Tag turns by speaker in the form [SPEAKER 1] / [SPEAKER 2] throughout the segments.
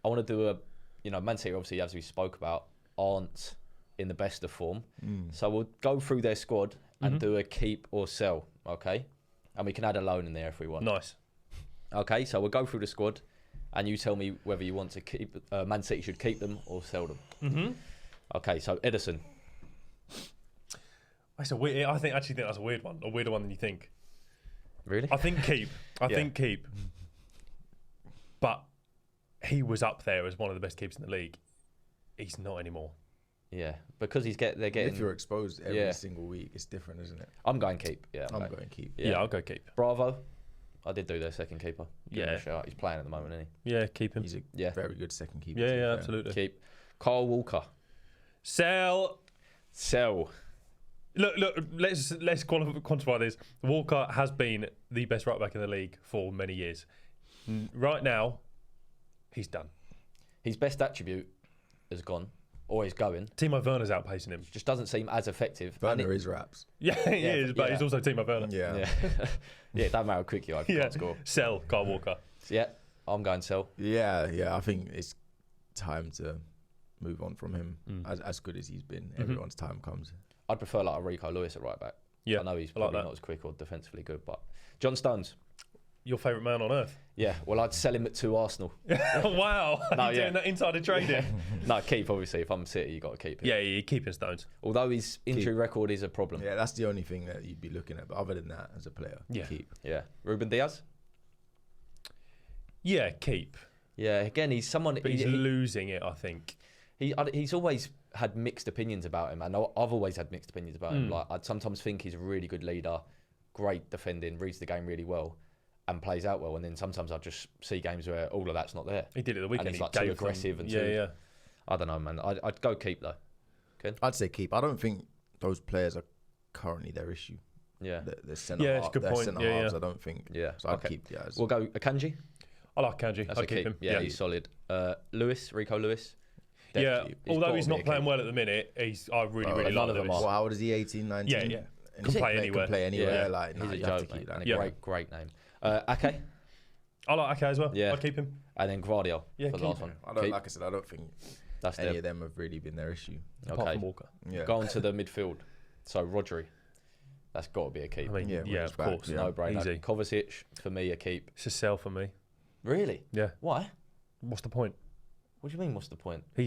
[SPEAKER 1] I want to do Man City obviously, as we spoke about, aren't in the best of form. So we'll go through their squad and do a keep or sell, okay? And we can add a loan in there if we want.
[SPEAKER 2] Nice.
[SPEAKER 1] Okay, so we'll go through the squad and you tell me whether you want to keep, Man City should keep them or sell them.
[SPEAKER 2] Mm-hmm.
[SPEAKER 1] Okay, so Ederson.
[SPEAKER 2] That's a weird. I actually think that's a weird one. A weirder one than you think.
[SPEAKER 1] Really?
[SPEAKER 2] I think keep. I think keep. But he was up there as one of the best keepers in the league. He's not anymore.
[SPEAKER 1] Yeah, because they're getting.
[SPEAKER 3] If you're exposed every single week, it's different, isn't it?
[SPEAKER 1] I'm going keep. Yeah,
[SPEAKER 3] I'm going keep.
[SPEAKER 2] Yeah, I'll go keep.
[SPEAKER 1] Bravo. I did do their second keeper. Give him
[SPEAKER 2] Yeah.
[SPEAKER 1] a shout. He's playing at the moment, isn't he?
[SPEAKER 2] Yeah, keep him.
[SPEAKER 3] He's a very good second keeper.
[SPEAKER 2] Yeah, absolutely.
[SPEAKER 1] Keep. Kyle Walker.
[SPEAKER 2] Sell. Look. Let's quantify this. Walker has been the best right back in the league for many years. Right now, he's done.
[SPEAKER 1] His best attribute has gone, or is going.
[SPEAKER 2] Timo Werner's outpacing him.
[SPEAKER 1] Just doesn't seem as effective.
[SPEAKER 3] Werner is raps.
[SPEAKER 2] Yeah, he is, but he's also Timo Werner.
[SPEAKER 3] Yeah.
[SPEAKER 1] Yeah, it doesn't matter how quick you are if you can't score.
[SPEAKER 2] Sell Kyle Walker.
[SPEAKER 1] Yeah, I'm going sell.
[SPEAKER 3] Yeah. I think it's time to move on from him. As good as he's been, everyone's time comes.
[SPEAKER 1] I'd prefer like a Rico Lewis at right back.
[SPEAKER 2] Yeah,
[SPEAKER 1] I know he's probably not as quick or defensively good, but John Stones.
[SPEAKER 2] Your favourite man on earth.
[SPEAKER 1] Yeah, well, I'd sell him to Arsenal.
[SPEAKER 2] Wow. You're doing that insider trading.
[SPEAKER 1] No, keep, obviously. If I'm City, you've got to keep him.
[SPEAKER 2] Yeah, you're keeping Stones.
[SPEAKER 1] Although his injury record is a problem.
[SPEAKER 3] Yeah, that's the only thing that you'd be looking at. But other than that, as a player, keep.
[SPEAKER 1] Yeah. Ruben Diaz?
[SPEAKER 2] Yeah, keep.
[SPEAKER 1] Yeah, again, he's someone...
[SPEAKER 2] But he's losing it, I think.
[SPEAKER 1] He's always had mixed opinions about him, and I've always had mixed opinions about him. Like, I'd sometimes think he's a really good leader, great defending, reads the game really well, and plays out well. And then sometimes I just see games where all of that's not there.
[SPEAKER 2] He did it the weekend.
[SPEAKER 1] And he's like too aggressive and too.
[SPEAKER 2] Yeah.
[SPEAKER 1] I don't know, man. I'd go keep though. Ken?
[SPEAKER 3] I'd say keep. I don't think those players are currently their issue.
[SPEAKER 1] Yeah.
[SPEAKER 3] The centre
[SPEAKER 2] it's a good point.
[SPEAKER 3] halves, I don't think.
[SPEAKER 1] Yeah.
[SPEAKER 3] So I'd keep Diaz.
[SPEAKER 1] We'll go Akanji.
[SPEAKER 2] I like Kanji.
[SPEAKER 1] That's
[SPEAKER 2] I'd keep him.
[SPEAKER 1] Yeah, he's solid. Rico Lewis.
[SPEAKER 2] Yeah, although he's not playing well at the minute, I really like
[SPEAKER 1] none of them
[SPEAKER 2] Lewis.
[SPEAKER 1] are.
[SPEAKER 3] Well, how old is he? 18, 19?
[SPEAKER 2] Yeah.
[SPEAKER 3] And
[SPEAKER 2] Can play anywhere.
[SPEAKER 3] Can play anywhere.
[SPEAKER 1] Yeah.
[SPEAKER 3] Like,
[SPEAKER 1] He's a
[SPEAKER 3] you have to
[SPEAKER 1] joke,
[SPEAKER 3] keep
[SPEAKER 1] mate.
[SPEAKER 3] that.
[SPEAKER 1] And a great name. Ake.
[SPEAKER 2] I like Ake as well.
[SPEAKER 1] Yeah.
[SPEAKER 2] I'd keep him.
[SPEAKER 1] And then Gvardiol for the
[SPEAKER 2] keep
[SPEAKER 1] last
[SPEAKER 2] him.
[SPEAKER 1] one.
[SPEAKER 3] Like I said, I don't think
[SPEAKER 1] that's
[SPEAKER 3] any of them have really been their issue.
[SPEAKER 2] Apart from Walker.
[SPEAKER 3] Yeah.
[SPEAKER 1] Go on to the midfield. So Rodri. That's got to be a keep.
[SPEAKER 2] I mean, of course.
[SPEAKER 3] Yeah.
[SPEAKER 1] No brainer.
[SPEAKER 2] Easy.
[SPEAKER 1] Kovacic, for me, a keep.
[SPEAKER 2] It's a sell for me.
[SPEAKER 1] Really?
[SPEAKER 2] Yeah.
[SPEAKER 1] Why?
[SPEAKER 2] What's the point?
[SPEAKER 1] What do you mean, what's the point?
[SPEAKER 2] He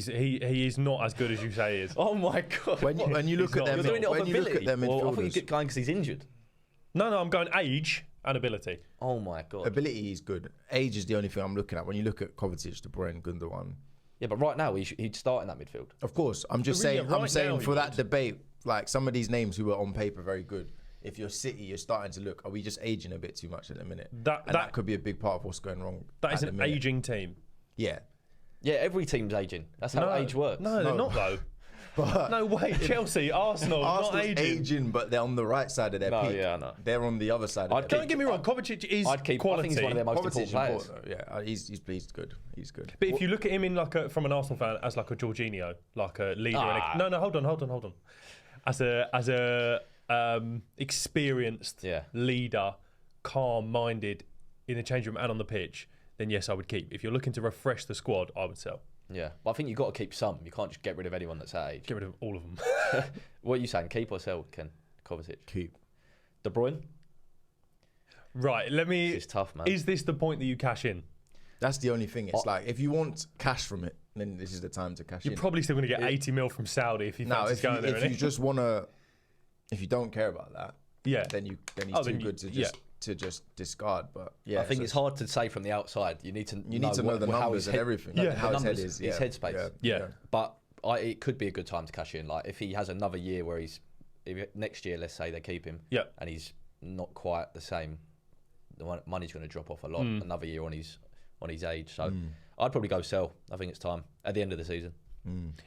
[SPEAKER 2] is not as good as you say he is.
[SPEAKER 1] Oh my God.
[SPEAKER 3] When you look at them,
[SPEAKER 1] You're doing it off
[SPEAKER 3] when you look
[SPEAKER 1] ability?
[SPEAKER 3] at them
[SPEAKER 1] Well, I thought
[SPEAKER 3] midfielders,
[SPEAKER 1] you'd going because he's injured.
[SPEAKER 2] No, I'm going age and ability.
[SPEAKER 1] Oh my God.
[SPEAKER 3] ability is good. Age is the only thing I'm looking at. When you look at Kovacic, De Bruyne, Gundogan.
[SPEAKER 1] Yeah, but right now he'd start in that midfield.
[SPEAKER 3] Of course, I'm just
[SPEAKER 2] Really,
[SPEAKER 3] saying.
[SPEAKER 2] right
[SPEAKER 3] I'm saying
[SPEAKER 2] now
[SPEAKER 3] for
[SPEAKER 2] he
[SPEAKER 3] that
[SPEAKER 2] would.
[SPEAKER 3] debate, like some of these names who are on paper very good. If you're City, you're starting to look. Are we just aging a bit too much at the minute? That could be a big part of what's going wrong.
[SPEAKER 2] That is
[SPEAKER 3] at
[SPEAKER 2] an
[SPEAKER 3] the minute.
[SPEAKER 2] aging team.
[SPEAKER 3] Yeah.
[SPEAKER 1] Yeah, every team's aging. That's how age works.
[SPEAKER 2] No, they're not though. No way. Chelsea, Arsenal, not
[SPEAKER 3] Arsenal's
[SPEAKER 2] aging.
[SPEAKER 3] but they're on the right side of their
[SPEAKER 1] No,
[SPEAKER 3] peak.
[SPEAKER 1] yeah, I know.
[SPEAKER 3] They're on the other side. Of their
[SPEAKER 2] Don't
[SPEAKER 3] peak.
[SPEAKER 2] get me wrong. Kovacic is
[SPEAKER 1] I'd keep.
[SPEAKER 2] quality.
[SPEAKER 1] I think he's one of their most
[SPEAKER 3] Kovacic
[SPEAKER 1] important
[SPEAKER 3] is
[SPEAKER 1] players.
[SPEAKER 3] important, though. Yeah, he's He's good.
[SPEAKER 2] But if you look at him in from an Arsenal fan as like a Jorginho, like a leader. No, hold on. As a experienced leader, calm-minded in the change room and on the pitch, then yes, I would keep. If you're looking to refresh the squad, I would sell.
[SPEAKER 1] Yeah, but I think you've got to keep some. You can't just get rid of anyone that's that age.
[SPEAKER 2] Get rid of all of them.
[SPEAKER 1] What are you saying? Keep or sell, Ken? Kovacic?
[SPEAKER 3] Keep.
[SPEAKER 1] De Bruyne?
[SPEAKER 2] Right, let me...
[SPEAKER 1] It's tough, man.
[SPEAKER 2] Is this the point that you cash in?
[SPEAKER 3] That's the only thing. It's like, if you want cash from it, then this is the time to cash in.
[SPEAKER 2] You're probably still going to get 80 mil from Saudi if you fancy going there.
[SPEAKER 3] If you just want to... If you don't care about that, then he's too good to just discard. But yeah,
[SPEAKER 1] I think it's hard to say from the outside. You need to
[SPEAKER 3] know the numbers and everything.
[SPEAKER 1] Yeah,
[SPEAKER 3] how his head is.
[SPEAKER 1] His headspace.
[SPEAKER 2] Yeah.
[SPEAKER 1] But it could be a good time to cash in. Like if he has another year where next year, let's say they keep him, and he's not quite the same, the money's going to drop off a lot. Another year on his age, so I'd probably go sell. I think it's time at the end of the season.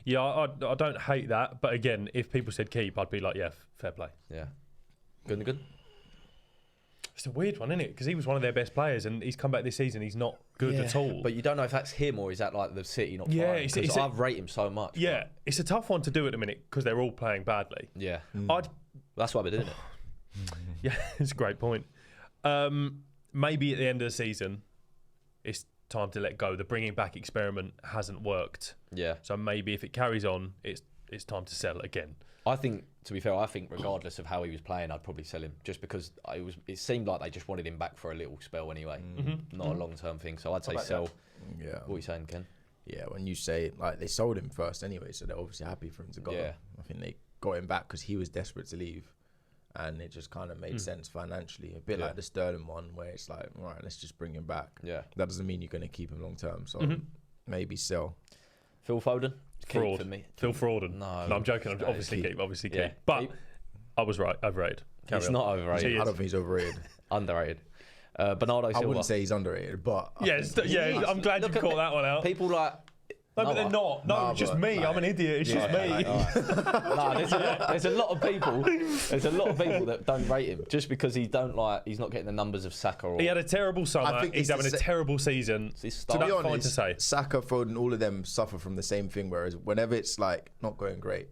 [SPEAKER 2] Yeah, I don't hate that, but again, if people said keep, I'd be like, yeah, fair play.
[SPEAKER 1] Yeah, good.
[SPEAKER 2] It's a weird one, isn't it? Because he was one of their best players, and he's come back this season. He's not good at all.
[SPEAKER 1] But you don't know if that's him or is that like the City not
[SPEAKER 2] Yeah,
[SPEAKER 1] firing? Because I rate him so much.
[SPEAKER 2] Yeah, it's a tough one to do at the minute because they're all playing badly.
[SPEAKER 1] Yeah,
[SPEAKER 2] that's
[SPEAKER 1] why we're doing it.
[SPEAKER 2] Yeah, it's a great point. Maybe at the end of the season, it's time to let go. The bringing back experiment hasn't worked.
[SPEAKER 1] Yeah.
[SPEAKER 2] So maybe if it carries on, it's time to sell again.
[SPEAKER 1] I think, to be fair, regardless of how he was playing, I'd probably sell him just because it seemed like they just wanted him back for a little spell anyway, not a long-term thing. So I'd say sell.
[SPEAKER 3] Yeah.
[SPEAKER 1] What are you saying, Ken?
[SPEAKER 3] Yeah, when you say, like, they sold him first anyway, so they're obviously happy for him to go.
[SPEAKER 1] Yeah.
[SPEAKER 3] I think they got him back because he was desperate to leave. And it just kind of made sense financially. A bit like the Sterling one, where it's like, all right, let's just bring him back.
[SPEAKER 1] Yeah.
[SPEAKER 3] That doesn't mean you're going to keep him long term. So maybe sell.
[SPEAKER 1] Phil Foden?
[SPEAKER 2] Fraud.
[SPEAKER 1] For me.
[SPEAKER 2] Phil Foden.
[SPEAKER 1] No,
[SPEAKER 2] I'm joking. I'm obviously keep.
[SPEAKER 1] Yeah.
[SPEAKER 2] But
[SPEAKER 1] keep.
[SPEAKER 2] I was right. Overrated.
[SPEAKER 1] It's not overrated.
[SPEAKER 3] I don't think he's overrated.
[SPEAKER 1] Underrated. Bernardo Silva.
[SPEAKER 3] I wouldn't say he's underrated, but
[SPEAKER 2] I'm glad you caught that one out.
[SPEAKER 1] People like.
[SPEAKER 2] No, but they're not. No, it's just me. I'm an idiot. It's just me.
[SPEAKER 1] There's a lot of people. There's a lot of people that don't rate him just because he's not getting the numbers of Saka. Or,
[SPEAKER 2] he had a terrible summer. He's having a terrible season.
[SPEAKER 3] To be honest, fine to say. Saka, Foden, all of them suffer from the same thing. Whereas whenever it's like not going great,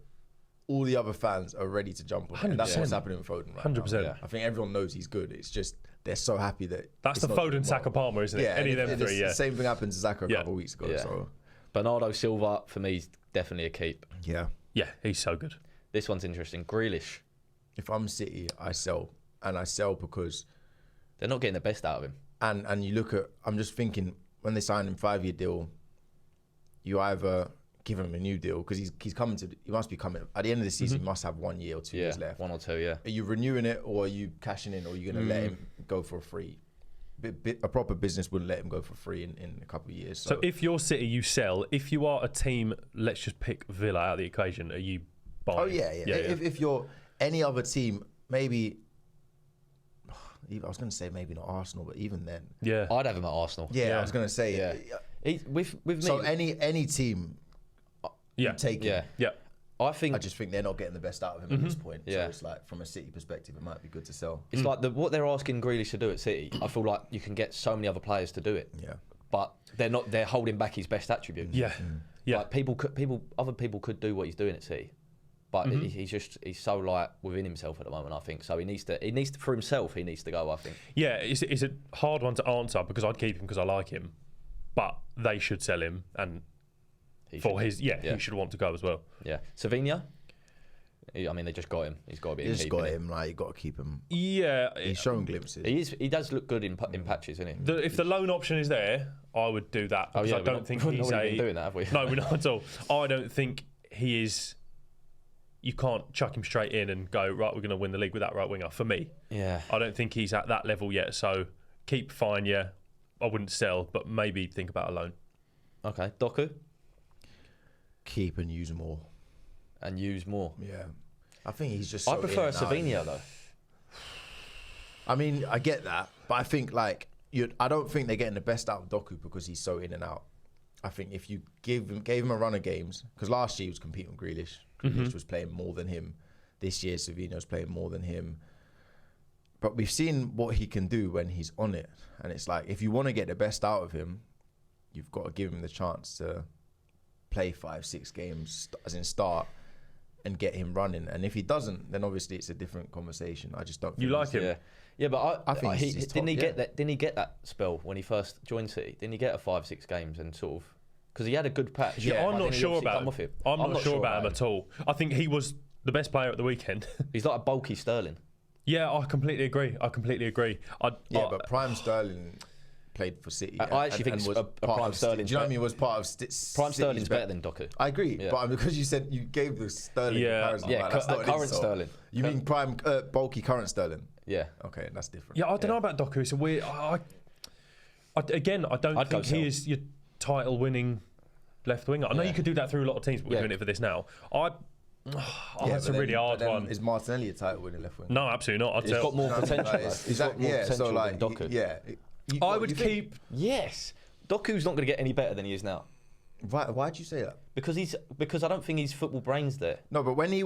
[SPEAKER 3] all the other fans are ready to jump on. And that's what's happening with Foden right
[SPEAKER 2] 100%.
[SPEAKER 3] now. Yeah. I think everyone knows he's good. It's just they're so happy that
[SPEAKER 2] that's the Foden, Saka, Palmer, isn't it?
[SPEAKER 3] Yeah,
[SPEAKER 2] Any of them three. Yeah.
[SPEAKER 3] The same thing happened to Saka a couple of weeks ago.
[SPEAKER 1] Yeah.
[SPEAKER 3] So.
[SPEAKER 1] Bernardo Silva, for me, is definitely a keep.
[SPEAKER 3] Yeah.
[SPEAKER 2] Yeah, he's so good.
[SPEAKER 1] This one's interesting. Grealish.
[SPEAKER 3] If I'm City, I sell. And I sell because...
[SPEAKER 1] they're not getting the best out of him.
[SPEAKER 3] And you look at... I'm just thinking, when they sign him 5-year deal, you either give him a new deal, because he's coming to... He must be coming... At the end of the season, he must have 1 year or 2 years left.
[SPEAKER 1] 1 or 2, yeah.
[SPEAKER 3] Are you renewing it, or are you cashing in, or are you going to let him go for free? A proper business wouldn't let him go for free in a couple of years.
[SPEAKER 2] So if you're City, you sell. If you are a team, let's just pick Villa out of the equation. Are you buying?
[SPEAKER 3] Oh yeah. If you're any other team, maybe I was going to say maybe not Arsenal, but even then,
[SPEAKER 1] I'd have him at Arsenal.
[SPEAKER 3] Yeah, I was going to say
[SPEAKER 1] with me.
[SPEAKER 3] So any team, take him.
[SPEAKER 1] Yeah. I
[SPEAKER 3] just think they're not getting the best out of him at this point. Yeah. So it's like, from a City perspective, it might be good to sell.
[SPEAKER 1] It's like what they're asking Grealish to do at City. I feel like you can get so many other players to do it.
[SPEAKER 3] Yeah.
[SPEAKER 1] But they're not. They're holding back his best attributes.
[SPEAKER 2] Yeah. Yeah.
[SPEAKER 1] Like other people could do what he's doing at City, but he's so like within himself at the moment. I think so. He needs to for himself. He needs to go. I think.
[SPEAKER 2] Yeah. It's a hard one to answer because I'd keep him because I like him, but they should sell him and. He should want to go as well.
[SPEAKER 1] Yeah, Savinha. I mean, they just got him. He's got to be.
[SPEAKER 3] You just got him. Like, you got to keep him.
[SPEAKER 2] Yeah,
[SPEAKER 3] he's showing glimpses.
[SPEAKER 1] He does look good in patches, isn't he?
[SPEAKER 2] If the loan option is there, I would do that. Because I don't think he's
[SPEAKER 1] doing that, have we?
[SPEAKER 2] No, we're not at all. I don't think he is. You can't chuck him straight in and go right. We're going to win the league with that right winger. For me, I don't think he's at that level yet. So keep fine. Yeah, I wouldn't sell, but maybe think about a loan.
[SPEAKER 1] Okay, Doku.
[SPEAKER 3] Keep and use more.
[SPEAKER 1] Yeah.
[SPEAKER 3] I think he's just.
[SPEAKER 1] I prefer Savinha though.
[SPEAKER 3] I mean, I get that, but I think I don't think they're getting the best out of Doku because he's so in and out. I think if you gave him a run of games, because last year he was competing with Grealish. Grealish was playing more than him. This year Savinha's playing more than him. But we've seen what he can do when he's on it, and it's like if you want to get the best out of him, you've got to give him the chance to play 5-6 games as in start and get him running, and if he doesn't, then obviously it's a different conversation. I just don't think
[SPEAKER 2] you like him.
[SPEAKER 1] Yeah, but I think didn't he get that spell when he first joined City? Didn't he get a 5-6 games and sort of because he had a good patch?
[SPEAKER 2] Yeah, I'm not sure about him. I'm not sure about him at all. I think he was the best player at the weekend.
[SPEAKER 1] He's like a bulky Sterling.
[SPEAKER 2] Yeah, I completely agree.
[SPEAKER 3] But prime Sterling played for City.
[SPEAKER 1] I actually think was prime Sterling.
[SPEAKER 3] Do you know what I mean? Was part of
[SPEAKER 1] prime Sterling's better than Doku.
[SPEAKER 3] I agree, but because you said you gave the Sterling comparison, that's not
[SPEAKER 1] current Sterling.
[SPEAKER 3] You mean prime bulky current Sterling?
[SPEAKER 1] Yeah.
[SPEAKER 3] Okay, that's different.
[SPEAKER 2] Yeah, I don't know about Doku. It's a weird. I don't think he is your title-winning left winger. I know you could do that through a lot of teams, but we're doing it for this now. That's a really hard one.
[SPEAKER 3] Is Martinelli a title-winning left winger?
[SPEAKER 2] No, absolutely not.
[SPEAKER 1] He's got more potential.
[SPEAKER 3] He's got more potential than Doku. Yeah.
[SPEAKER 2] I would keep.
[SPEAKER 1] Yes, Doku's not going to get any better than he is now.
[SPEAKER 3] Why'd you say that?
[SPEAKER 1] Because I don't think his football brain's there.
[SPEAKER 3] No, but when he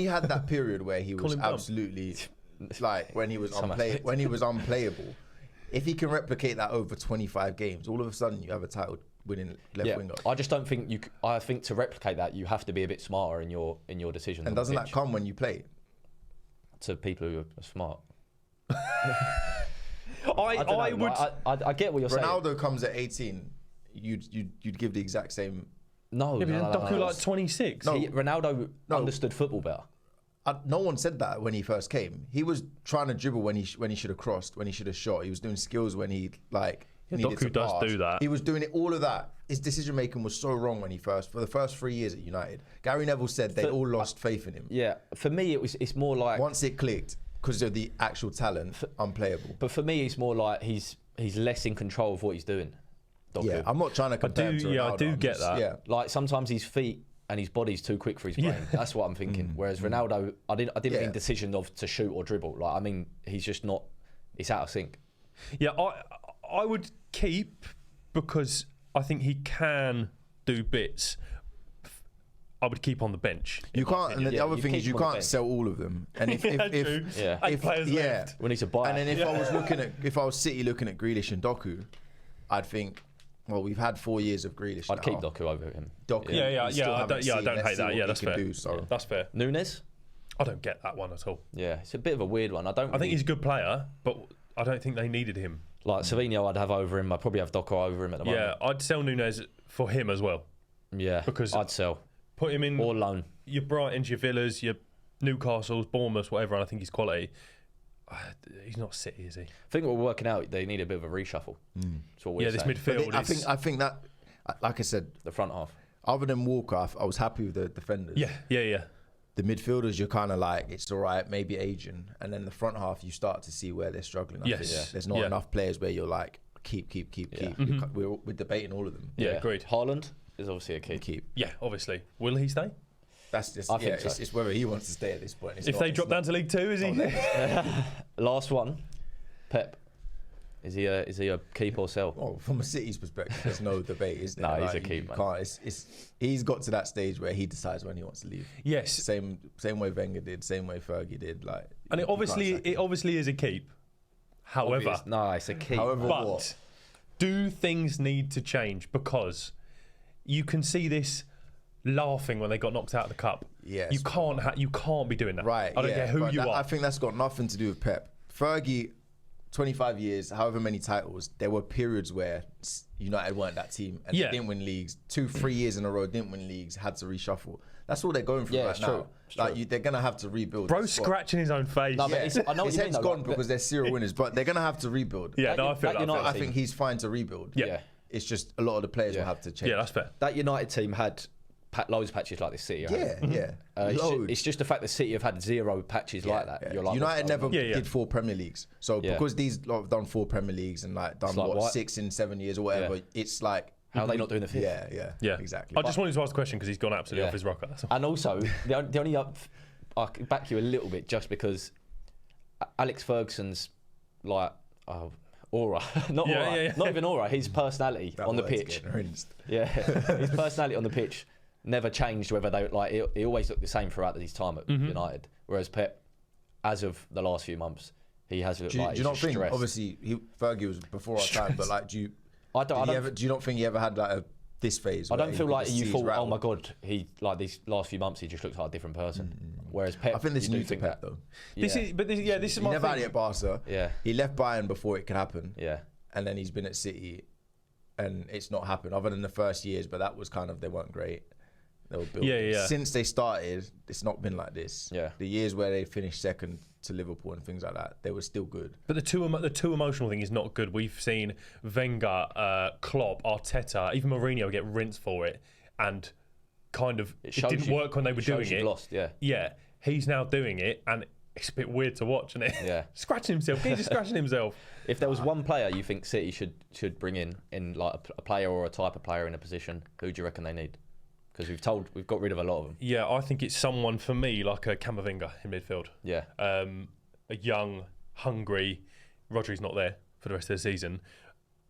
[SPEAKER 3] had that period where he was absolutely when he was unplayable. If he can replicate that over 25 games, all of a sudden you have a title-winning left winger.
[SPEAKER 1] I just don't think you. I think to replicate that, you have to be a bit smarter in your decisions.
[SPEAKER 3] And doesn't that come when you play?
[SPEAKER 1] To people who are smart.
[SPEAKER 2] I get what you're saying.
[SPEAKER 3] Ronaldo comes at 18 you'd give the exact same.
[SPEAKER 1] No,
[SPEAKER 2] Doku like 26.
[SPEAKER 1] No, Ronaldo understood football better.
[SPEAKER 3] No one said that when he first came. He was trying to dribble when he should have crossed, when he should have shot. He was doing skills when he needed
[SPEAKER 2] Doku
[SPEAKER 3] to
[SPEAKER 2] does
[SPEAKER 3] pass.
[SPEAKER 2] do that.
[SPEAKER 3] He was doing all of that. His decision making was so wrong when for the first 3 years at United. Gary Neville said they all lost faith in him.
[SPEAKER 1] Yeah, for me it's more like
[SPEAKER 3] once it clicked because of the actual talent, unplayable.
[SPEAKER 1] But for me, it's more like he's less in control of what he's doing. Doku.
[SPEAKER 3] Yeah, I'm not trying to compare him to Ronaldo.
[SPEAKER 2] I do get that.
[SPEAKER 3] Yeah.
[SPEAKER 1] Like sometimes his feet and his body's too quick for his brain. That's what I'm thinking. Whereas Ronaldo, I didn't mean decision of to shoot or dribble. Like I mean, he's just not. It's out of sync.
[SPEAKER 2] Yeah, I would keep because I think he can do bits. I would keep on the bench.
[SPEAKER 3] You can't, and the other thing is you can't sell all of them. And if
[SPEAKER 2] players left.
[SPEAKER 1] We need to buy.
[SPEAKER 3] And then if I was City looking at Grealish and Doku, I'd think, well, we've had 4 years of Grealish.
[SPEAKER 1] I'd keep Doku over him.
[SPEAKER 3] Doku,
[SPEAKER 2] I don't hate that. Yeah, that's fair. That's fair.
[SPEAKER 1] Nunes?
[SPEAKER 2] I don't get that one at all.
[SPEAKER 1] Yeah, it's a bit of a weird one. I think
[SPEAKER 2] he's a good player, but I don't think they needed him.
[SPEAKER 1] Like Savinho, I'd have over him. I'd probably have Doku over him at the moment.
[SPEAKER 2] Yeah, I'd sell Nunes for him as well.
[SPEAKER 1] Yeah, because I'd sell.
[SPEAKER 2] Put him in
[SPEAKER 1] or loan. Your
[SPEAKER 2] Brightons, your Villas, your Newcastles, Bournemouth, whatever. And I think he's quality. He's not City, is he? I
[SPEAKER 1] think we're working out. They need a bit of a reshuffle. That's what we're saying.
[SPEAKER 2] This midfield.
[SPEAKER 3] I think that, like I said,
[SPEAKER 1] the front half.
[SPEAKER 3] Other than Walker, I was happy with the defenders.
[SPEAKER 2] Yeah.
[SPEAKER 3] The midfielders, you're kind of like, it's all right, maybe aging. And then the front half, you start to see where they're struggling. I think there's not enough players where you're like, keep.
[SPEAKER 2] Mm-hmm.
[SPEAKER 3] We're debating all of them.
[SPEAKER 2] Yeah, agreed.
[SPEAKER 1] Haaland is obviously a
[SPEAKER 3] keep.
[SPEAKER 2] Yeah, obviously. Will he stay?
[SPEAKER 3] That's just, I think so. It's whether he wants to stay at this point.
[SPEAKER 2] If they drop down to League Two, is he?
[SPEAKER 1] Last one, Pep. Is he a keep or sell?
[SPEAKER 3] Well, from a City's perspective, there's no debate, is there?
[SPEAKER 1] No, he's a keep, man.
[SPEAKER 3] He's got to that stage where he decides when he wants to leave.
[SPEAKER 2] Yes.
[SPEAKER 3] Same way Wenger did, same way Fergie did.
[SPEAKER 2] And it obviously is a keep. However,
[SPEAKER 1] it's a keep.
[SPEAKER 2] But do things need to change? Because you can see this laughing when they got knocked out of the cup.
[SPEAKER 3] Yes.
[SPEAKER 2] You can't be doing that.
[SPEAKER 3] Right.
[SPEAKER 2] I don't care who you are.
[SPEAKER 3] I think that's got nothing to do with Pep. Fergie, 25 years, however many titles, there were periods where United weren't that team and they didn't win leagues. 2-3 years in a row, didn't win leagues, had to reshuffle. That's all they're going through right now. They're going to have to rebuild.
[SPEAKER 2] Bro scratching his own face.
[SPEAKER 1] No, but I know
[SPEAKER 3] his head's gone because they're serial winners, but they're going to have to rebuild.
[SPEAKER 2] Yeah, I feel that.
[SPEAKER 3] I think he's fine to rebuild.
[SPEAKER 2] Yeah.
[SPEAKER 3] It's just a lot of the players will have to change.
[SPEAKER 2] Yeah, that's fair.
[SPEAKER 1] That United team had loads of patches like this City. It's just the fact that City have had 0 patches like that.
[SPEAKER 3] Yeah.
[SPEAKER 1] You're like,
[SPEAKER 3] United never did 4 Premier Leagues. So because these lot have done 4 Premier Leagues and done 6 in 7 years or whatever, it's like,
[SPEAKER 1] how are they not doing the 5th?
[SPEAKER 3] Yeah, exactly.
[SPEAKER 2] I just wanted to ask the question because he's gone absolutely off his rocker.
[SPEAKER 1] And also, the only I can back you a little bit just because Alex Ferguson's aura, not even aura. His personality on the pitch. His personality on the pitch never changed. Whether they he always looked the same throughout his time at United. Whereas Pep, as of the last few months, he has looked like he's just stressed. Do you not think? Obviously,
[SPEAKER 3] Fergie was before our time, but do you not think he ever had this phase?
[SPEAKER 1] I don't feel like you thought, oh my god, he these last few months he just looks like a different person. Whereas Pep,
[SPEAKER 3] I think this is new to Pep though.
[SPEAKER 2] This is my thing.
[SPEAKER 3] He never had it at Barca.
[SPEAKER 1] Yeah,
[SPEAKER 3] he left Bayern before it could happen.
[SPEAKER 1] Yeah,
[SPEAKER 3] and then he's been at City, and it's not happened other than the first years. But that was they weren't great. They were built. Since they started, it's not been like this.
[SPEAKER 1] Yeah,
[SPEAKER 3] the years where they finished second to Liverpool and things like that, they were still good.
[SPEAKER 2] But the too emotional thing is not good. We've seen Wenger, Klopp, Arteta, even Mourinho get rinsed for it, and it didn't work when they were doing it.
[SPEAKER 1] Lost,
[SPEAKER 2] yeah. He's now doing it, and it's a bit weird to watch, isn't it?
[SPEAKER 1] Yeah,
[SPEAKER 2] scratching himself. He's just scratching himself.
[SPEAKER 1] If there was one player you think City should bring in like a player or a type of player in a position, who do you reckon they need? Because we've got rid of a lot of them.
[SPEAKER 2] Yeah, I think it's someone for me like a Camavinga in midfield.
[SPEAKER 1] Yeah,
[SPEAKER 2] a young, hungry. Rodri's not there for the rest of the season.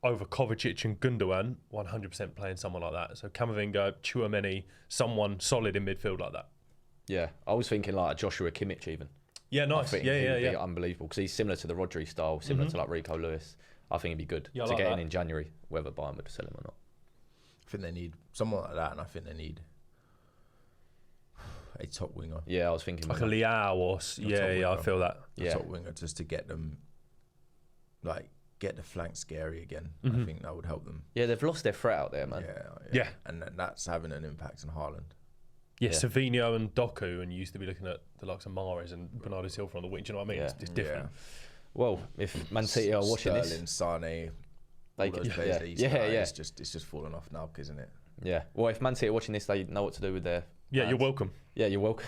[SPEAKER 2] Over Kovacic and Gundogan, 100% playing someone like that. So Camavinga, Tchouaméni, someone solid in midfield like that.
[SPEAKER 1] Yeah, I was thinking like a Joshua Kimmich even.
[SPEAKER 2] Yeah, nice. Yeah.
[SPEAKER 1] Unbelievable because he's similar to the Rodri style, similar to like Rico Lewis. I think it'd be good to get in January, whether Bayern would sell him or not.
[SPEAKER 3] I think they need someone like that, and I think they need a top winger.
[SPEAKER 1] Yeah, I was thinking
[SPEAKER 2] like a Leao or I feel that.
[SPEAKER 3] A top winger just to get them get the flank scary again. I think that would help them.
[SPEAKER 1] Yeah, they've lost their threat out there, man.
[SPEAKER 2] Yeah.
[SPEAKER 3] And that's having an impact on Haaland.
[SPEAKER 2] Yeah, Savinho and Doku, and you used to be looking at the likes of Mahrez and Bernardo Silva on the wing. Do you know what I mean? It's different.
[SPEAKER 3] Yeah.
[SPEAKER 1] Well, if Man City are watching
[SPEAKER 3] Sterling,
[SPEAKER 1] this,
[SPEAKER 3] Sane,
[SPEAKER 1] they
[SPEAKER 3] all those players they used to it's just falling off now, isn't it?
[SPEAKER 1] Yeah. Well, if Man City are watching this, they know what to do with their.
[SPEAKER 2] Yeah, you're welcome.
[SPEAKER 1] Yeah, you're welcome.